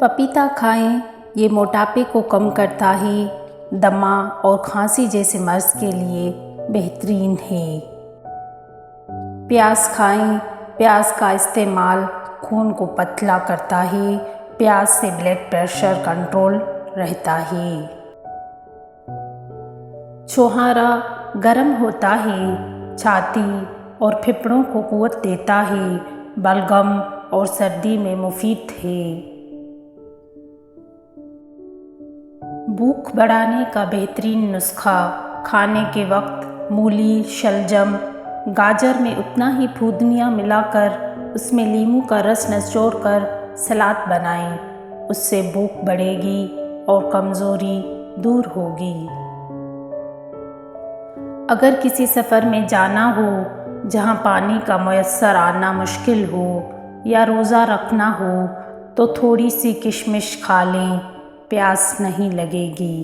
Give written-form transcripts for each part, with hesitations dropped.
پپیتا کھائیں، یہ موٹاپے کو کم کرتا ہے، دمہ اور کھانسی جیسے مرض کے لیے بہترین ہے۔ پیاز کھائیں، پیاز کا استعمال خون کو پتلا کرتا ہے، پیاز سے بلڈ پریشر کنٹرول رہتا ہے۔ چھوہارا گرم ہوتا ہے، چھاتی اور پھیپھڑوں کو قوت دیتا ہے، بلغم اور سردی میں مفید ہے۔ بھوک بڑھانے کا بہترین نسخہ، کھانے کے وقت مولی، شلجم، گاجر میں اتنا ہی پودینہ ملا کر اس میں لیموں کا رس نچوڑ کر سلاد بنائیں، اس سے بھوک بڑھے گی اور کمزوری دور ہوگی۔ اگر کسی سفر میں جانا ہو جہاں پانی کا میسر آنا مشکل ہو یا روزہ رکھنا ہو تو تھوڑی سی کشمش کھا لیں، پیاس نہیں لگے گی۔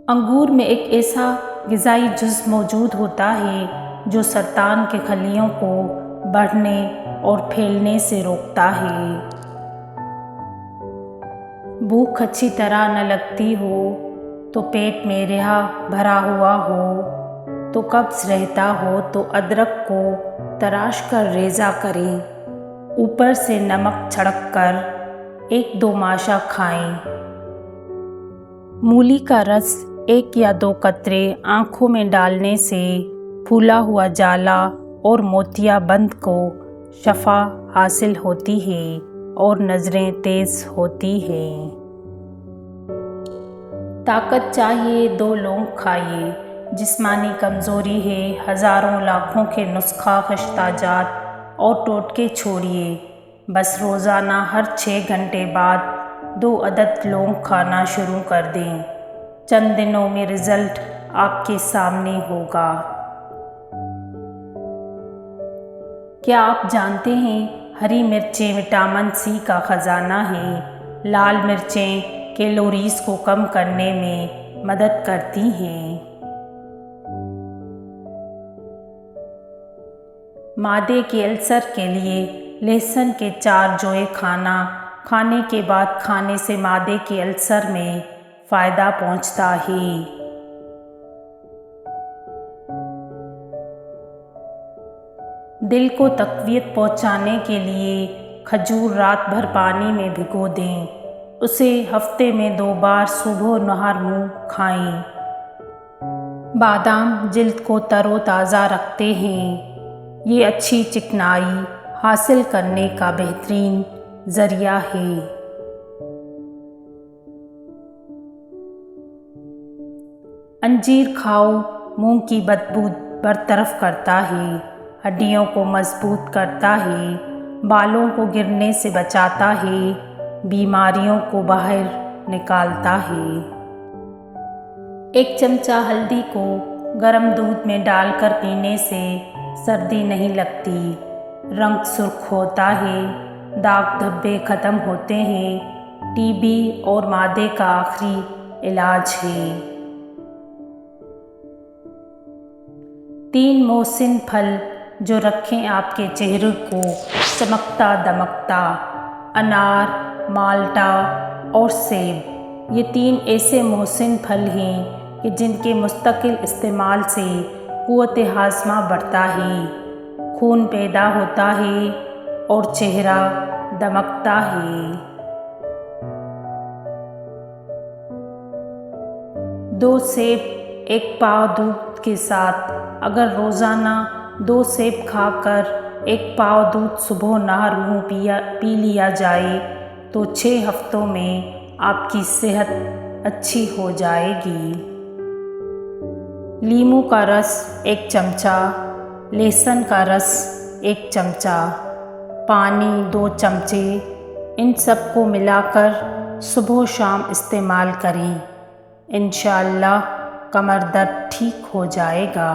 انگور میں ایک ایسا غذائی جز موجود ہوتا ہے جو سرطان کے خلیوں کو بڑھنے اور پھیلنے سے روکتا ہے۔ بھوک اچھی طرح نہ لگتی ہو تو پیٹ میں رہا بھرا ہوا ہو تو قبض رہتا ہو تو ادرک کو تراش کر ریزہ کریں، اوپر سے نمک چھڑک کر 1-2 ماشا کھائیں۔ مولی کا رس 1 یا 2 قطرے آنکھوں میں ڈالنے سے پھولا ہوا جالا اور موتیا بند کو شفا حاصل ہوتی ہے اور نظریں تیز ہوتی ہیں۔ طاقت چاہیے 2 لونگ کھائیے، جسمانی کمزوری ہے، ہزاروں لاکھوں کے نسخہ خشتہ جات اور ٹوٹکے چھوڑیے، بس روزانہ ہر 6 گھنٹے بعد 2 عدد لونگ کھانا شروع کر دیں، چند دنوں میں رزلٹ آپ کے سامنے ہوگا۔ کیا آپ جانتے ہیں ہری مرچیں وٹامن سی کا خزانہ ہیں؟ لال مرچیں کیلوریز کو کم کرنے میں مدد کرتی ہیں۔ معدے کے السر کے لیے لہسن کے 4 جوئے کھانے کے بعد کھانے سے معدے کے السر میں فائدہ پہنچتا ہے۔ دل کو تقویت پہنچانے کے لیے کھجور رات بھر پانی میں بھگو دیں، اسے ہفتے میں 2 بار صبح و نہار منہ کھائیں۔ بادام جلد کو تر و تازہ رکھتے ہیں، یہ اچھی چکنائی حاصل کرنے کا بہترین ذریعہ ہے۔ انجیر کھاؤ، منہ کی بدبو برطرف کرتا ہے، ہڈیوں کو مضبوط کرتا ہے، بالوں کو گرنے سے بچاتا ہے، بیماریوں کو باہر نکالتا ہے۔ 1 چمچہ ہلدی کو گرم دودھ میں ڈال کر پینے سے سردی نہیں لگتی، رنگ سرخ ہوتا ہے، داغ دھبے ختم ہوتے ہیں، ٹی بی اور معدے کا آخری علاج ہے۔ 3 محسن پھل جو رکھیں آپ کے چہرے کو چمکتا دمکتا، انار، مالٹا اور سیب، یہ 3 ایسے محسن پھل ہیں کہ جن کے مستقل استعمال سے قوت ہاضمہ بڑھتا ہے، خون پیدا ہوتا ہے اور چہرہ دمکتا ہے۔ 2 سیب 1 پاؤ دودھ کے ساتھ، اگر روزانہ 2 سیب کھا کر 1 پاؤ دودھ صبح نہار منہ پی لیا جائے تو 6 ہفتوں میں آپ کی صحت اچھی ہو جائے گی۔ لیموں کا رس 1 چمچہ، لہسن کا رس 1 چمچہ، پانی 2 چمچے، ان سب کو ملا کر صبح و شام استعمال کریں، انشاءاللہ کمر درد ٹھیک ہو جائے گا۔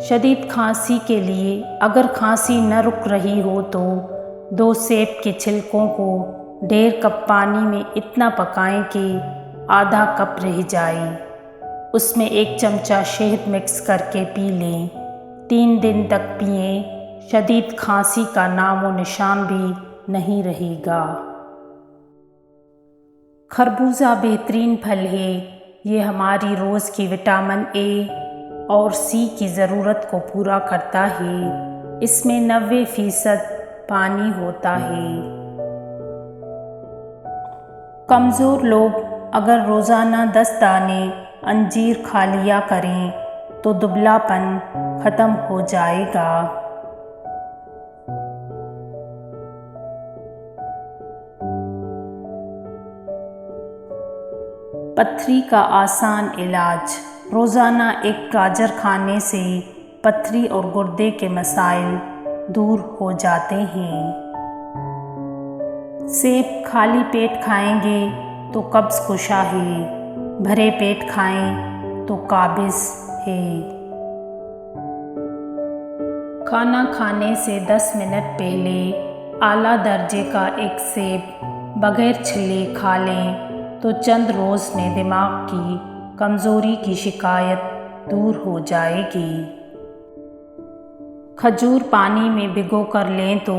شدید کھانسی کے لیے اگر کھانسی نہ رک رہی ہو تو 2 سیب کے چھلکوں کو 1.5 کپ پانی میں اتنا پکائیں کہ آدھا کپ رہ جائے، اس میں 1 چمچہ شہد مکس کر کے پی لیں، 3 دن تک پئیں، شدید کھانسی کا نام و نشان بھی نہیں رہے گا۔ خربوزہ بہترین پھل ہے، یہ ہماری روز کی وٹامن اے اور سی کی ضرورت کو پورا کرتا ہے۔ اس میں 90% پانی ہوتا ہے۔ کمزور لوگ اگر روزانہ 10 دانے انجیر کھا لیا کریں تو دبلا پن ختم ہو جائے گا۔ پتھری کا آسان علاج۔ روزانہ ایک گاجر کھانے سے پتھری اور گردے کے مسائل دور ہو جاتے ہیں۔ سیب خالی پیٹ کھائیں گے تو قبض کشا ہے، بھرے پیٹ کھائیں تو قابض ہے۔ کھانا کھانے سے 10 منٹ پہلے اعلیٰ درجے کا ایک سیب بغیر چھلے کھا لیں تو چند روز میں دماغ کی کمزوری کی شکایت دور ہو جائے گی۔ کھجور پانی میں بھگو کر لیں تو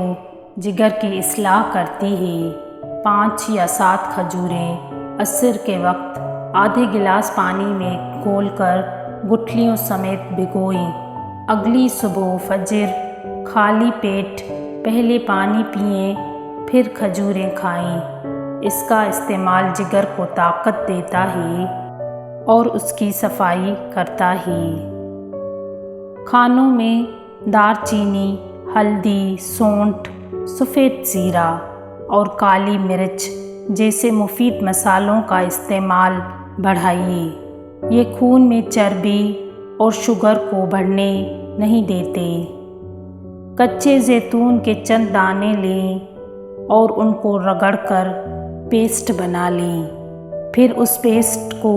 جگر کی اصلاح کرتی ہے۔ 5 یا 7 کھجوریں عصر کے وقت آدھے گلاس پانی میں گھول کر گٹھلیوں سمیت بھگوئیں۔ اگلی صبح فجر خالی پیٹ پہلے پانی پئیں پھر کھجوریں کھائیں۔ اس کا استعمال جگر کو طاقت دیتا ہے اور اس کی صفائی کرتا ہے۔ کھانوں میں دار چینی، ہلدی، سونٹھ، سفید زیرہ اور کالی مرچ جیسے مفید مصالحوں کا استعمال بڑھائیے۔ یہ خون میں چربی اور شوگر کو بڑھنے نہیں دیتے۔ کچے زیتون کے چند دانے لیں اور ان کو رگڑ کر پیسٹ بنا لیں، پھر اس پیسٹ کو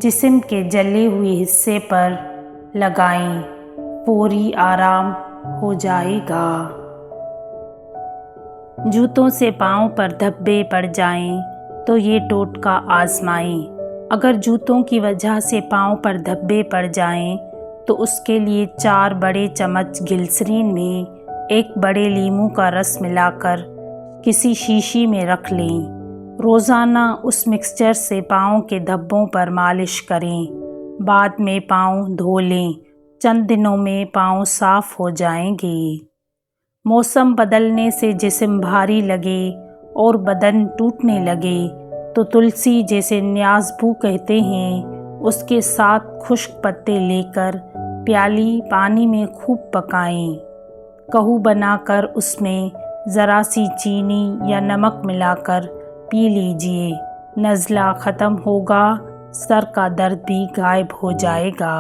جسم کے جلے ہوئے حصے پر لگائیں، فوری آرام ہو جائے گا۔ جوتوں سے پاؤں پر دھبے پڑ جائیں تو یہ ٹوٹکا آزمائیں۔ اگر جوتوں کی وجہ سے پاؤں پر دھبے پڑ جائیں تو اس کے لیے 4 بڑے چمچ گلسرین میں 1 بڑے لیموں کا رس ملا کر کسی شیشی میں رکھ لیں۔ روزانہ اس مکسچر سے پاؤں کے دھبوں پر مالش کریں، بعد میں پاؤں دھو لیں۔ چند دنوں میں پاؤں صاف ہو جائیں گے۔ موسم بدلنے سے جسم بھاری لگے اور بدن ٹوٹنے لگے تو تلسی، جیسے نیاز بو کہتے ہیں، اس کے ساتھ خشک پتے لے کر پیالی پانی میں خوب پکائیں۔ کہوہ بنا کر اس میں ذرا سی چینی یا نمک ملا کر پی لیجیے، نزلہ ختم ہوگا، سر کا درد بھی غائب ہو جائے گا۔